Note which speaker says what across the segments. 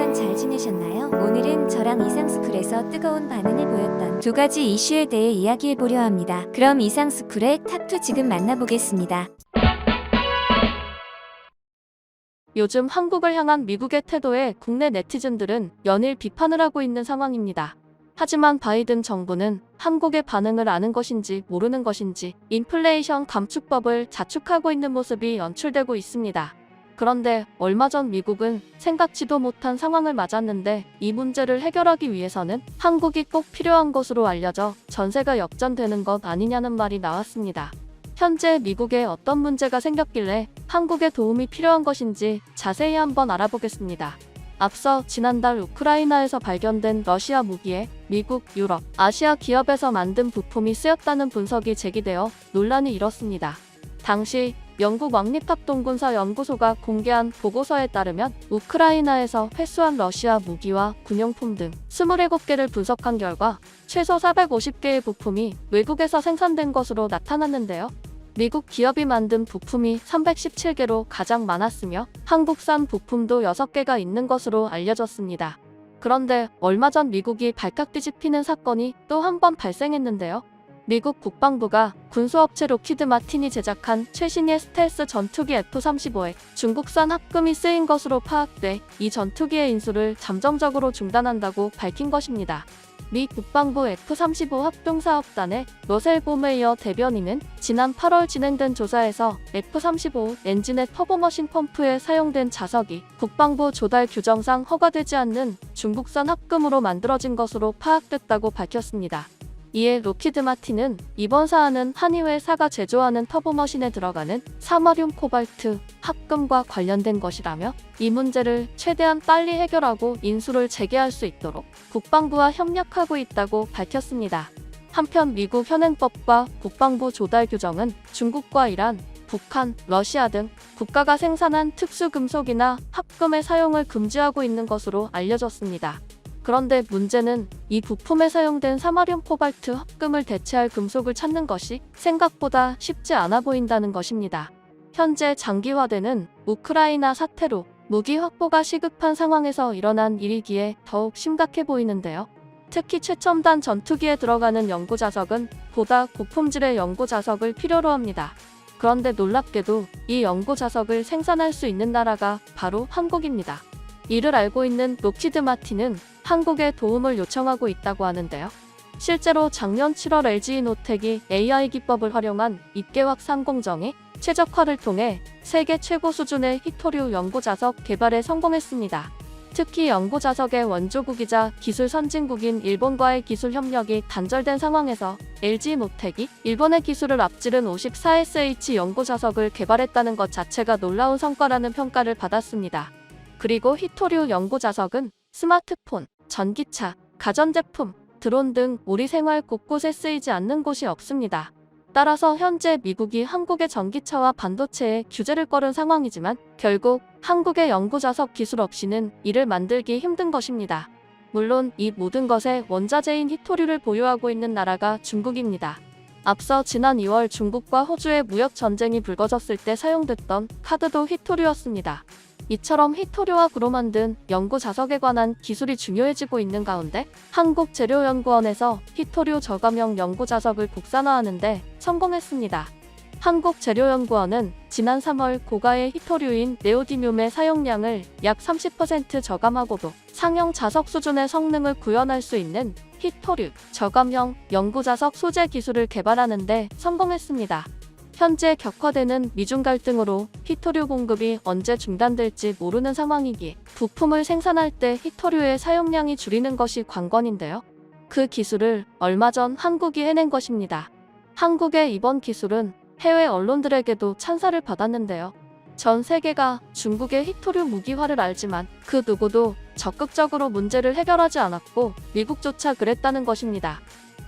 Speaker 1: 동안 잘 지내셨나요? 오늘은 저랑 이상스쿨에서 뜨거운 반응을 보였던 두 가지 이슈에 대해 이야기해보려 합니다. 그럼 이상스쿨의 탑2 지금 만나보겠습니다.
Speaker 2: 요즘 한국을 향한 미국의 태도에 국내 네티즌들은 연일 비판을 하고 있는 상황입니다. 하지만 바이든 정부는 한국의 반응을 아는 것인지 모르는 것인지 인플레이션 감축법을 자축하고 있는 모습이 연출되고 있습니다. 그런데 얼마 전 미국은 생각지도 못한 상황을 맞았는데 이 문제를 해결하기 위해서는 한국이 꼭 필요한 것으로 알려져 전세가 역전되는 것 아니냐는 말이 나왔습니다. 현재 미국에 어떤 문제가 생겼길래 한국의 도움이 필요한 것인지 자세히 한번 알아보겠습니다. 앞서 지난달 우크라이나에서 발견된 러시아 무기에 미국, 유럽, 아시아 기업에서 만든 부품이 쓰였다는 분석이 제기되어 논란이 일었습니다. 당시 영국 왕립합동군사 연구소가 공개한 보고서에 따르면 우크라이나에서 회수한 러시아 무기와 군용품 등 27개를 분석한 결과 최소 450개의 부품이 외국에서 생산된 것으로 나타났는데요. 미국 기업이 만든 부품이 317개로 가장 많았으며 한국산 부품도 6개가 있는 것으로 알려졌습니다. 그런데 얼마 전 미국이 발칵 뒤집히는 사건이 또 한 번 발생했는데요. 미국 국방부가 군수업체 로키드 마틴이 제작한 최신의 스텔스 전투기 F-35에 중국산 합금이 쓰인 것으로 파악돼 이 전투기의 인수를 잠정적으로 중단한다고 밝힌 것입니다. 미 국방부 F-35 합동사업단의 러셀 보메이어 대변인은 지난 8월 진행된 조사에서 F-35 엔진의 터보머신 펌프에 사용된 자석이 국방부 조달 규정상 허가되지 않는 중국산 합금으로 만들어진 것으로 파악됐다고 밝혔습니다. 이에 로키드 마틴은 이번 사안은 한일 회사가 제조하는 터보머신에 들어가는 사마륨 코발트 합금과 관련된 것이라며 이 문제를 최대한 빨리 해결하고 인수를 재개할 수 있도록 국방부와 협력하고 있다고 밝혔습니다. 한편 미국 현행법과 국방부 조달 규정은 중국과 이란, 북한, 러시아 등 국가가 생산한 특수금속이나 합금의 사용을 금지하고 있는 것으로 알려졌습니다. 그런데 문제는 이 부품에 사용된 사마륨 코발트 합금을 대체할 금속을 찾는 것이 생각보다 쉽지 않아 보인다는 것입니다. 현재 장기화되는 우크라이나 사태로 무기 확보가 시급한 상황에서 일어난 일이기에 더욱 심각해 보이는데요. 특히 최첨단 전투기에 들어가는 연구자석은 보다 고품질의 연구자석을 필요로 합니다. 그런데 놀랍게도 이 연구자석을 생산할 수 있는 나라가 바로 한국입니다. 이를 알고 있는 로키드 마틴은 한국에 도움을 요청하고 있다고 하는데요. 실제로 작년 7월 LG이노텍이 AI 기법을 활용한 입계확 상공정의 최적화를 통해 세계 최고 수준의 히토류 연구자석 개발에 성공했습니다. 특히 연구자석의 원조국이자 기술 선진국인 일본과의 기술 협력이 단절된 상황에서 LG노텍이 일본의 기술을 앞지른 54SH 연구자석을 개발했다는 것 자체가 놀라운 성과라는 평가를 받았습니다. 그리고 히토류 연구자석은 스마트폰, 전기차, 가전제품, 드론 등 우리 생활 곳곳에 쓰이지 않는 곳이 없습니다. 따라서 현재 미국이 한국의 전기차와 반도체에 규제를 걸은 상황이지만 결국 한국의 연구자석 기술 없이는 이를 만들기 힘든 것입니다. 물론 이 모든 것의 원자재인 히토류를 보유하고 있는 나라가 중국입니다. 앞서 지난 2월 중국과 호주의 무역 전쟁이 불거졌을 때 사용됐던 카드도 히토류였습니다. 이처럼 히토류와 구로 만든 연구자석에 관한 기술이 중요해지고 있는 가운데 한국재료연구원에서 히토류 저감형 연구자석을 국산화하는 데 성공했습니다. 한국재료연구원은 지난 3월 고가의 히토류인 네오디뮴의 사용량을 약 30% 저감하고도 상용 자석 수준의 성능을 구현할 수 있는 히토류 저감형 연구자석 소재 기술을 개발하는 데 성공했습니다. 현재 격화되는 미중 갈등으로 히토류 공급이 언제 중단될지 모르는 상황이기에 부품을 생산할 때 히토류의 사용량이 줄이는 것이 관건인데요. 그 기술을 얼마 전 한국이 해낸 것입니다. 한국의 이번 기술은 해외 언론들에게도 찬사를 받았는데요. 전 세계가 중국의 히토류 무기화를 알지만 그 누구도 적극적으로 문제를 해결하지 않았고 미국조차 그랬다는 것입니다.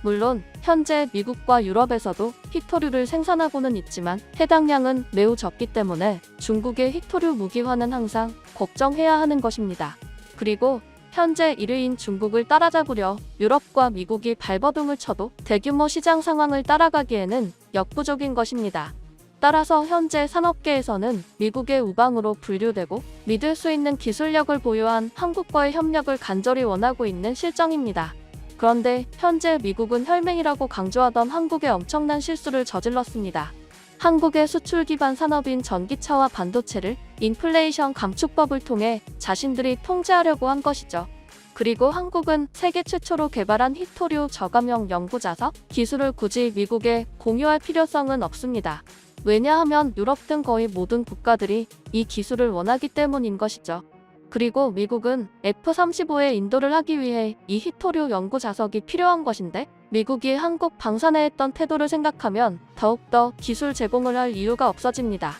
Speaker 2: 물론 현재 미국과 유럽에서도 히토류를 생산하고는 있지만 해당량은 매우 적기 때문에 중국의 히토류 무기화는 항상 걱정해야 하는 것입니다. 그리고 현재 1위인 중국을 따라잡으려 유럽과 미국이 발버둥을 쳐도 대규모 시장 상황을 따라가기에는 역부족인 것입니다. 따라서 현재 산업계에서는 미국의 우방으로 분류되고 믿을 수 있는 기술력을 보유한 한국과의 협력을 간절히 원하고 있는 실정입니다. 그런데 현재 미국은 혈맹이라고 강조하던 한국에 엄청난 실수를 저질렀습니다. 한국의 수출 기반 산업인 전기차와 반도체를 인플레이션 감축법을 통해 자신들이 통제하려고 한 것이죠. 그리고 한국은 세계 최초로 개발한 히토류 저감형 연구자석 기술을 굳이 미국에 공유할 필요성은 없습니다. 왜냐하면 유럽 등 거의 모든 국가들이 이 기술을 원하기 때문인 것이죠. 그리고 미국은 F-35에 인도를 하기 위해 이 히토류 연구 자석이 필요한 것인데 미국이 한국 방산에 했던 태도를 생각하면 더욱더 기술 제공을 할 이유가 없어집니다.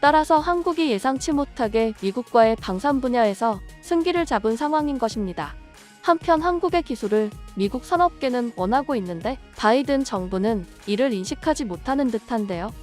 Speaker 2: 따라서 한국이 예상치 못하게 미국과의 방산 분야에서 승기를 잡은 상황인 것입니다. 한편 한국의 기술을 미국 산업계는 원하고 있는데 바이든 정부는 이를 인식하지 못하는 듯한데요.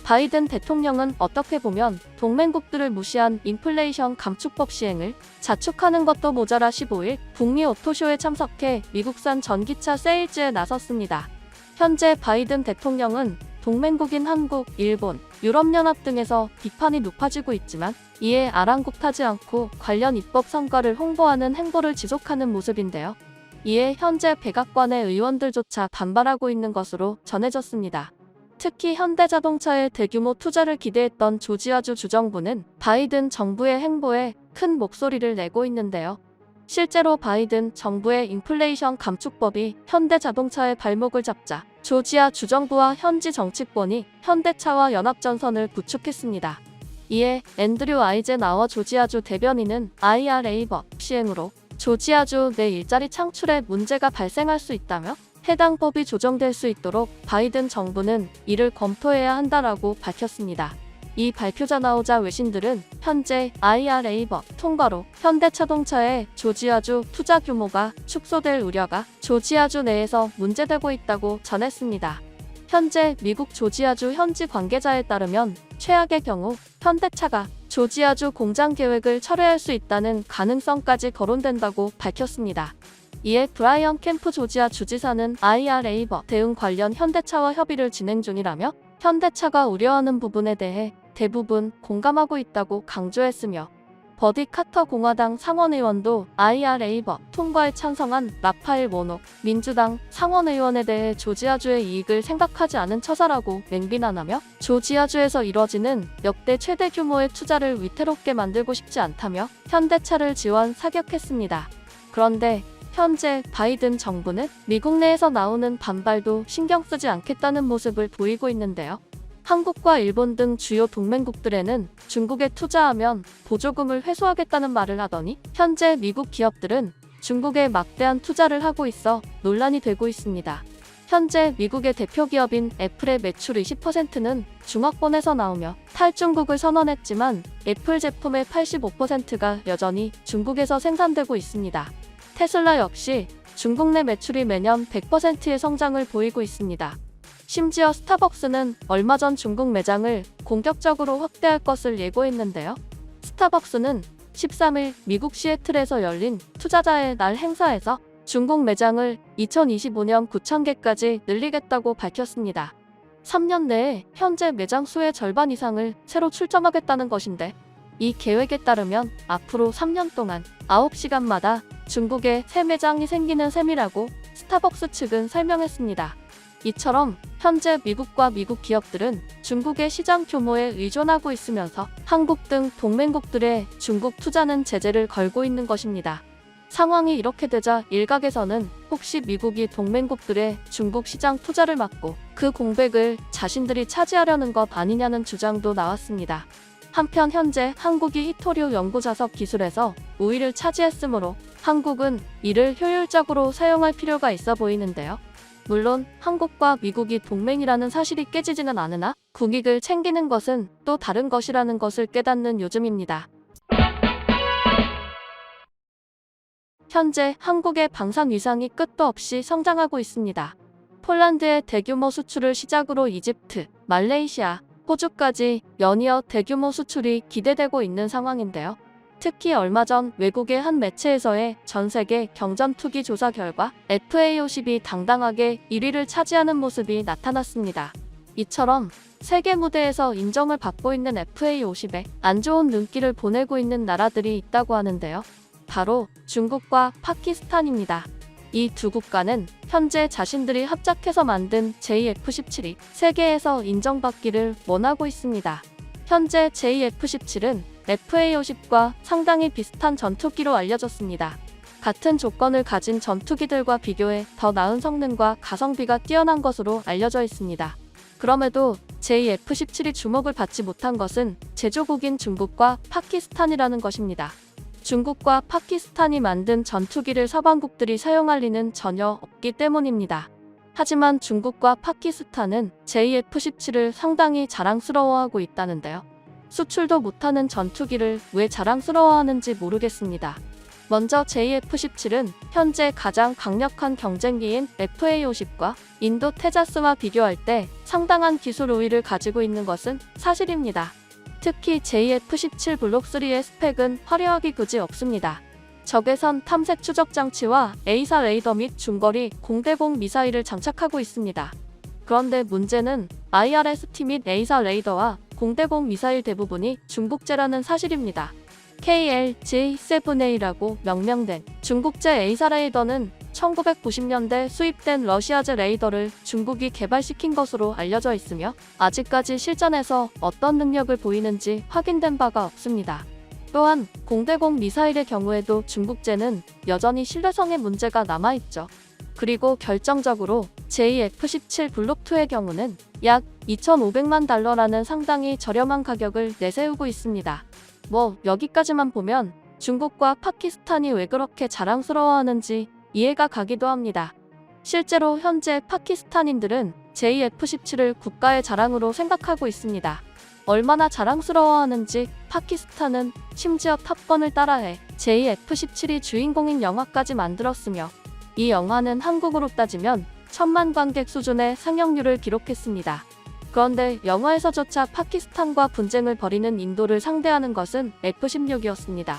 Speaker 2: 바이든 대통령은 어떻게 보면 동맹국들을 무시한 인플레이션 감축법 시행을 자축하는 것도 모자라 15일 북미 오토쇼에 참석해 미국산 전기차 세일즈에 나섰습니다. 현재 바이든 대통령은 동맹국인 한국, 일본, 유럽연합 등에서 비판이 높아지고 있지만 이에 아랑곳하지 않고 관련 입법 성과를 홍보하는 행보를 지속하는 모습인데요. 이에 현재 백악관의 의원들조차 반발하고 있는 것으로 전해졌습니다. 특히 현대자동차의 대규모 투자를 기대했던 조지아주 주정부는 바이든 정부의 행보에 큰 목소리를 내고 있는데요. 실제로 바이든 정부의 인플레이션 감축법이 현대자동차의 발목을 잡자 조지아 주정부와 현지 정치권이 현대차와 연합전선을 구축했습니다. 이에 앤드류 아이젠하워 조지아주 대변인은 IRA-법 시행으로 조지아주 내 일자리 창출에 문제가 발생할 수 있다며 해당 법이 조정될 수 있도록 바이든 정부는 이를 검토해야 한다라고 밝혔습니다. 이 발표자 나오자 외신들은 현재 IRA-법 통과로 현대자동차의 조지아주 투자 규모가 축소될 우려가 조지아주 내에서 문제되고 있다고 전했습니다. 현재 미국 조지아주 현지 관계자에 따르면 최악의 경우 현대차가 조지아주 공장 계획을 철회할 수 있다는 가능성까지 거론된다고 밝혔습니다. 이에 브라이언 캠프 조지아 주지사는 IRA-법 대응 관련 현대차와 협의를 진행 중이라며 현대차가 우려하는 부분에 대해 대부분 공감하고 있다고 강조했으며 버디 카터 공화당 상원의원도 IRA-법 통과에 찬성한 라파엘 워녹 민주당 상원의원에 대해 조지아주의 이익을 생각하지 않은 처사라고 맹비난하며 조지아주에서 이뤄지는 역대 최대 규모의 투자를 위태롭게 만들고 싶지 않다며 현대차를 지원 사격했습니다. 그런데 현재 바이든 정부는 미국 내에서 나오는 반발도 신경 쓰지 않겠다는 모습을 보이고 있는데요. 한국과 일본 등 주요 동맹국들에는 중국에 투자하면 보조금을 회수하겠다는 말을 하더니 현재 미국 기업들은 중국에 막대한 투자를 하고 있어 논란이 되고 있습니다. 현재 미국의 대표 기업인 애플의 매출 20%는 중화권에서 나오며 탈중국을 선언했지만 애플 제품의 85%가 여전히 중국에서 생산되고 있습니다. 테슬라 역시 중국 내 매출이 매년 100%의 성장을 보이고 있습니다. 심지어 스타벅스는 얼마 전 중국 매장을 공격적으로 확대할 것을 예고했는데요. 스타벅스는 13일 미국 시애틀에서 열린 투자자의 날 행사에서 중국 매장을 2025년 9,000개까지 늘리겠다고 밝혔습니다. 3년 내에 현재 매장 수의 절반 이상을 새로 출점하겠다는 것인데 이 계획에 따르면 앞으로 3년 동안 9시간마다 중국에 새 매장이 생기는 셈이라고 스타벅스 측은 설명했습니다. 이처럼 현재 미국과 미국 기업들은 중국의 시장 규모에 의존하고 있으면서 한국 등 동맹국들의 중국 투자는 제재를 걸고 있는 것입니다. 상황이 이렇게 되자 일각에서는 혹시 미국이 동맹국들의 중국 시장 투자를 막고 그 공백을 자신들이 차지하려는 것 아니냐는 주장도 나왔습니다. 한편 현재 한국이 히토류 연구자석 기술에서 우위를 차지했으므로 한국은 이를 효율적으로 사용할 필요가 있어 보이는데요. 물론 한국과 미국이 동맹이라는 사실이 깨지지는 않으나 국익을 챙기는 것은 또 다른 것이라는 것을 깨닫는 요즘입니다. 현재 한국의 방산 위상이 끝도 없이 성장하고 있습니다. 폴란드의 대규모 수출을 시작으로 이집트, 말레이시아, 호주까지 연이어 대규모 수출이 기대되고 있는 상황인데요. 특히 얼마 전 외국의 한 매체에서의 전세계 경전투기 조사 결과 FA50이 당당하게 1위를 차지하는 모습이 나타났습니다. 이처럼 세계 무대에서 인정을 받고 있는 FA50에 안 좋은 눈길을 보내고 있는 나라들이 있다고 하는데요. 바로 중국과 파키스탄입니다. 이 두 국가는 현재 자신들이 합작해서 만든 JF-17이 세계에서 인정받기를 원하고 있습니다. 현재 JF-17은 FA-50과 상당히 비슷한 전투기로 알려졌습니다. 같은 조건을 가진 전투기들과 비교해 더 나은 성능과 가성비가 뛰어난 것으로 알려져 있습니다. 그럼에도 JF-17이 주목을 받지 못한 것은 제조국인 중국과 파키스탄이라는 것입니다. 중국과 파키스탄이 만든 전투기를 서방국들이 사용할 리는 전혀 없기 때문입니다. 하지만 중국과 파키스탄은 JF-17을 상당히 자랑스러워하고 있다는데요. 수출도 못하는 전투기를 왜 자랑스러워하는지 모르겠습니다. 먼저 JF-17은 현재 가장 강력한 경쟁기인 FA-50과 인도 테자스와 비교할 때 상당한 기술 우위를 가지고 있는 것은 사실입니다. 특히 JF-17 블록3의 스펙은 화려하기 그지 없습니다. 적외선 탐색 추적 장치와 A사 레이더 및 중거리 공대공 미사일을 장착하고 있습니다. 그런데 문제는 IRST 및 A사 레이더와 공대공 미사일 대부분이 중국제라는 사실입니다. KLJ-7A라고 명명된 중국제 A사 레이더는 1990년대 수입된 러시아제 레이더를 중국이 개발시킨 것으로 알려져 있으며 아직까지 실전에서 어떤 능력을 보이는지 확인된 바가 없습니다. 또한 공대공 미사일의 경우에도 중국제는 여전히 신뢰성에 문제가 남아있죠. 그리고 결정적으로 JF-17 블록2의 경우는 약 2,500만 달러라는 상당히 저렴한 가격을 내세우고 있습니다. 여기까지만 보면 중국과 파키스탄이 왜 그렇게 자랑스러워하는지 이해가 가기도 합니다. 실제로 현재 파키스탄인들은 JF-17을 국가의 자랑으로 생각하고 있습니다. 얼마나 자랑스러워하는지 파키스탄은 심지어 탑건을 따라해 JF-17이 주인공인 영화까지 만들었으며 이 영화는 한국으로 따지면 1,000만 관객 수준의 상영률을 기록했습니다. 그런데 영화에서조차 파키스탄과 분쟁을 벌이는 인도를 상대하는 것은 F-16이었습니다.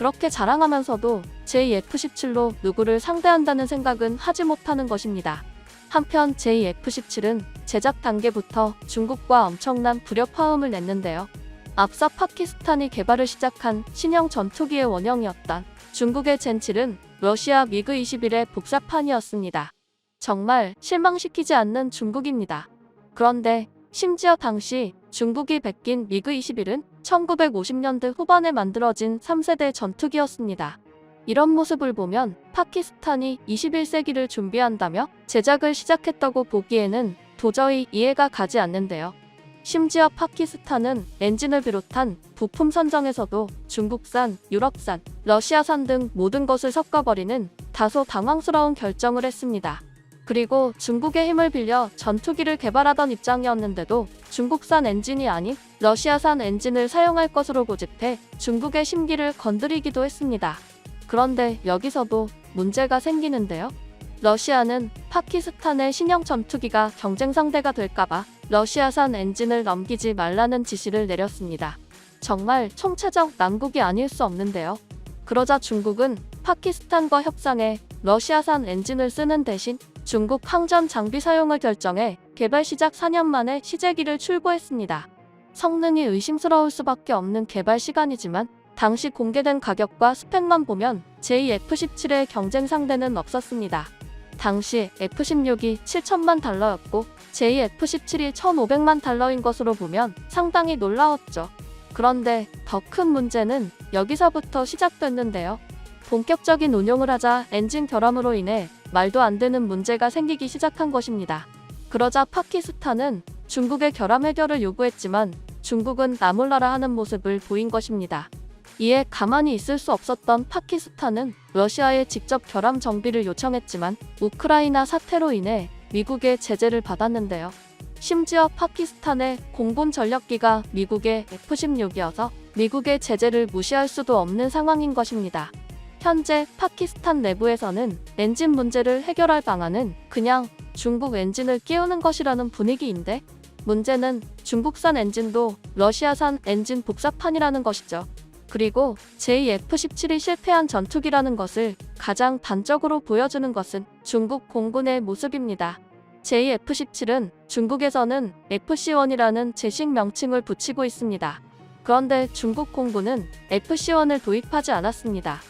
Speaker 2: 그렇게 자랑하면서도 JF-17로 누구를 상대한다는 생각은 하지 못하는 것입니다. 한편 JF-17은 제작 단계부터 중국과 엄청난 불협화음을 냈는데요. 앞서 파키스탄이 개발을 시작한 신형 전투기의 원형이었던 중국의 젠7은 러시아 미그-21의 복사판이었습니다. 정말 실망시키지 않는 중국입니다. 그런데 심지어 당시 중국이 베낀 미그-21은 1950년대 후반에 만들어진 3세대 전투기였습니다. 이런 모습을 보면 파키스탄이 21세기를 준비한다며 제작을 시작했다고 보기에는 도저히 이해가 가지 않는데요. 심지어 파키스탄은 엔진을 비롯한 부품 선정에서도 중국산, 유럽산, 러시아산 등 모든 것을 섞어버리는 다소 당황스러운 결정을 했습니다. 그리고 중국의 힘을 빌려 전투기를 개발하던 입장이었는데도 중국산 엔진이 아닌 러시아산 엔진을 사용할 것으로 고집해 중국의 심기를 건드리기도 했습니다. 그런데 여기서도 문제가 생기는데요. 러시아는 파키스탄의 신형 전투기가 경쟁 상대가 될까봐 러시아산 엔진을 넘기지 말라는 지시를 내렸습니다. 정말 총체적 난국이 아닐 수 없는데요. 그러자 중국은 파키스탄과 협상해 러시아산 엔진을 쓰는 대신 중국 항전 장비 사용을 결정해 개발 시작 4년 만에 시제기를 출고했습니다. 성능이 의심스러울 수밖에 없는 개발 시간이지만 당시 공개된 가격과 스펙만 보면 JF-17의 경쟁 상대는 없었습니다. 당시 F-16이 7천만 달러였고 JF-17이 1,500만 달러인 것으로 보면 상당히 놀라웠죠. 그런데 더 큰 문제는 여기서부터 시작됐는데요. 본격적인 운용을 하자 엔진 결함으로 인해 말도 안 되는 문제가 생기기 시작한 것입니다. 그러자 파키스탄은 중국의 결함 해결을 요구했지만 중국은 나몰라라 하는 모습을 보인 것입니다. 이에 가만히 있을 수 없었던 파키스탄은 러시아에 직접 결함 정비를 요청했지만 우크라이나 사태로 인해 미국의 제재를 받았는데요. 심지어 파키스탄의 공군 전력기가 미국의 F-16이어서 미국의 제재를 무시할 수도 없는 상황인 것입니다. 현재 파키스탄 내부에서는 엔진 문제를 해결할 방안은 그냥 중국 엔진을 끼우는 것이라는 분위기인데 문제는 중국산 엔진도 러시아산 엔진 복사판이라는 것이죠. 그리고 JF-17이 실패한 전투기라는 것을 가장 단적으로 보여주는 것은 중국 공군의 모습입니다. JF-17은 중국에서는 FC-1이라는 제식 명칭을 붙이고 있습니다. 그런데 중국 공군은 FC-1을 도입하지 않았습니다.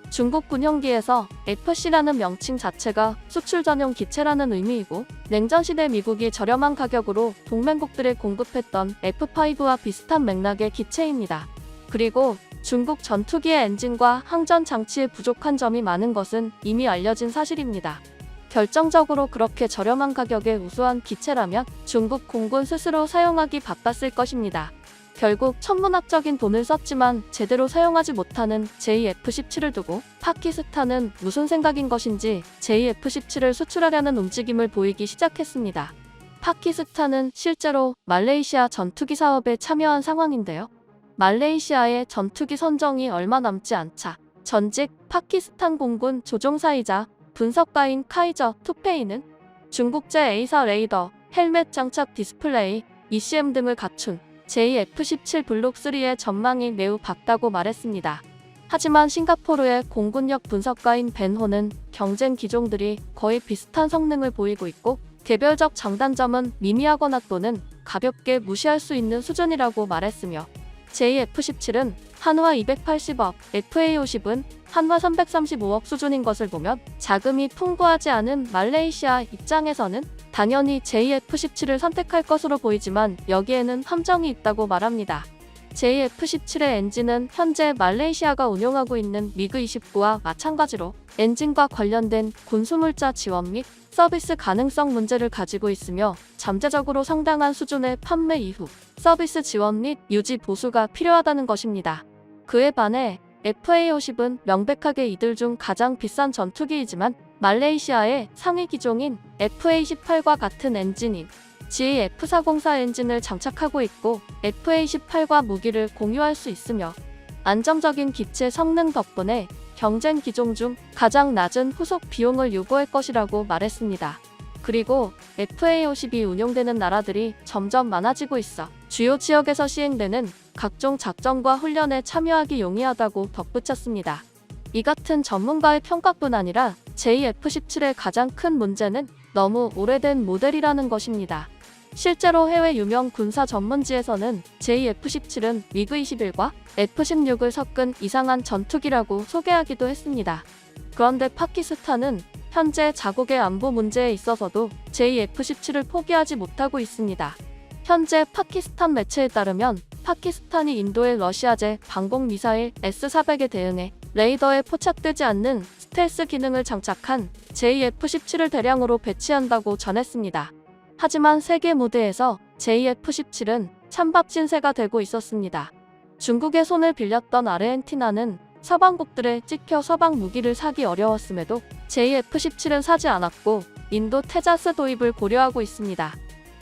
Speaker 2: 중국 군용기에서 FC라는 명칭 자체가 수출 전용 기체라는 의미이고, 냉전시대 미국이 저렴한 가격으로 동맹국들에 공급했던 F5와 비슷한 맥락의 기체입니다. 그리고 중국 전투기의 엔진과 항전 장치에 부족한 점이 많은 것은 이미 알려진 사실입니다. 결정적으로 그렇게 저렴한 가격의 우수한 기체라면 중국 공군 스스로 사용하기 바빴을 것입니다. 결국 천문학적인 돈을 썼지만 제대로 사용하지 못하는 JF-17을 두고 파키스탄은 무슨 생각인 것인지 JF-17을 수출하려는 움직임을 보이기 시작했습니다. 파키스탄은 실제로 말레이시아 전투기 사업에 참여한 상황인데요. 말레이시아의 전투기 선정이 얼마 남지 않자 전직 파키스탄 공군 조종사이자 분석가인 카이저 투페이는 중국제 A사 레이더, 헬멧 장착 디스플레이, ECM 등을 갖춘 JF-17 블록 3의 전망이 매우 밝다고 말했습니다. 하지만 싱가포르의 공군력 분석가인 벤 호는 경쟁 기종들이 거의 비슷한 성능을 보이고 있고, 개별적 장단점은 미미하거나 또는 가볍게 무시할 수 있는 수준이라고 말했으며, JF-17은 한화 280억, FA-50은 한화 335억 수준인 것을 보면 자금이 풍부하지 않은 말레이시아 입장에서는 당연히 JF-17을 선택할 것으로 보이지만 여기에는 함정이 있다고 말합니다. JF-17의 엔진은 현재 말레이시아가 운용하고 있는 미그-29와 마찬가지로 엔진과 관련된 군수물자 지원 및 서비스 가능성 문제를 가지고 있으며, 잠재적으로 상당한 수준의 판매 이후 서비스 지원 및 유지 보수가 필요하다는 것입니다. 그에 반해 FA-50은 명백하게 이들 중 가장 비싼 전투기이지만 말레이시아의 상위 기종인 FA-18과 같은 엔진인 GF404 엔진을 장착하고 있고, FA-18과 무기를 공유할 수 있으며 안정적인 기체 성능 덕분에 경쟁 기종 중 가장 낮은 후속 비용을 요구할 것이라고 말했습니다. 그리고 FA-50이 운용되는 나라들이 점점 많아지고 있어 주요 지역에서 시행되는 각종 작전과 훈련에 참여하기 용이하다고 덧붙였습니다. 이 같은 전문가의 평가뿐 아니라 JF-17의 가장 큰 문제는 너무 오래된 모델이라는 것입니다. 실제로 해외 유명 군사 전문지에서는 JF-17은 미그-21과 F-16을 섞은 이상한 전투기라고 소개하기도 했습니다. 그런데 파키스탄은 현재 자국의 안보 문제에 있어서도 JF-17을 포기하지 못하고 있습니다. 현재 파키스탄 매체에 따르면 파키스탄이 인도의 러시아제 방공미사일 S-400에 대응해 레이더에 포착되지 않는 스텔스 기능을 장착한 JF-17을 대량으로 배치한다고 전했습니다. 하지만 세계 무대에서 JF-17은 찬밥 신세가 되고 있었습니다. 중국의 손을 빌렸던 아르헨티나는 서방국들에 찍혀 서방 무기를 사기 어려웠음에도 JF-17은 사지 않았고, 인도 테자스 도입을 고려하고 있습니다.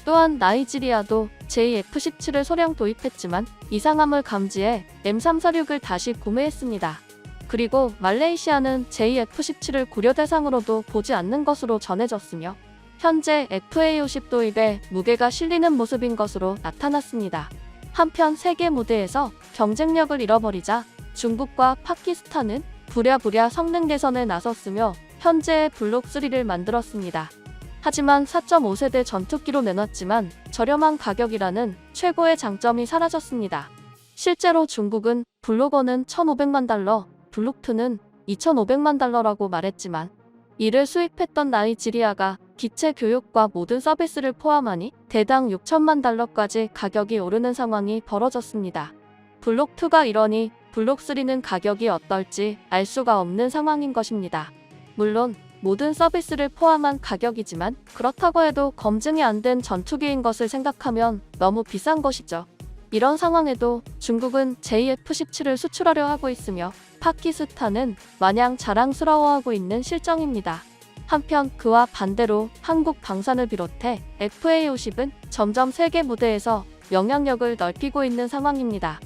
Speaker 2: 또한 나이지리아도 JF-17을 소량 도입했지만 이상함을 감지해 M346을 다시 구매했습니다. 그리고 말레이시아는 JF-17을 고려 대상으로도 보지 않는 것으로 전해졌으며, 현재 FA-50 도입에 무게가 실리는 모습인 것으로 나타났습니다. 한편 세계 무대에서 경쟁력을 잃어버리자 중국과 파키스탄은 부랴부랴 성능 개선에 나섰으며 현재의 블록 3를 만들었습니다. 하지만 4.5세대 전투기로 내놨지만 저렴한 가격이라는 최고의 장점이 사라졌습니다. 실제로 중국은 블록 1은 1,500만 달러, 블록 2는 2,500만 달러라고 말했지만, 이를 수입했던 나이지리아가 기체 교육과 모든 서비스를 포함하니 대당 6천만 달러까지 가격이 오르는 상황이 벌어졌습니다. 블록 2가 이러니 블록 3는 가격이 어떨지 알 수가 없는 상황인 것입니다. 물론 모든 서비스를 포함한 가격이지만 그렇다고 해도 검증이 안 된 전투기인 것을 생각하면 너무 비싼 것이죠. 이런 상황에도 중국은 JF-17을 수출하려 하고 있으며 파키스탄은 마냥 자랑스러워하고 있는 실정입니다. 한편 그와 반대로 한국 방산을 비롯해 FA-50은 점점 세계 무대에서 영향력을 넓히고 있는 상황입니다.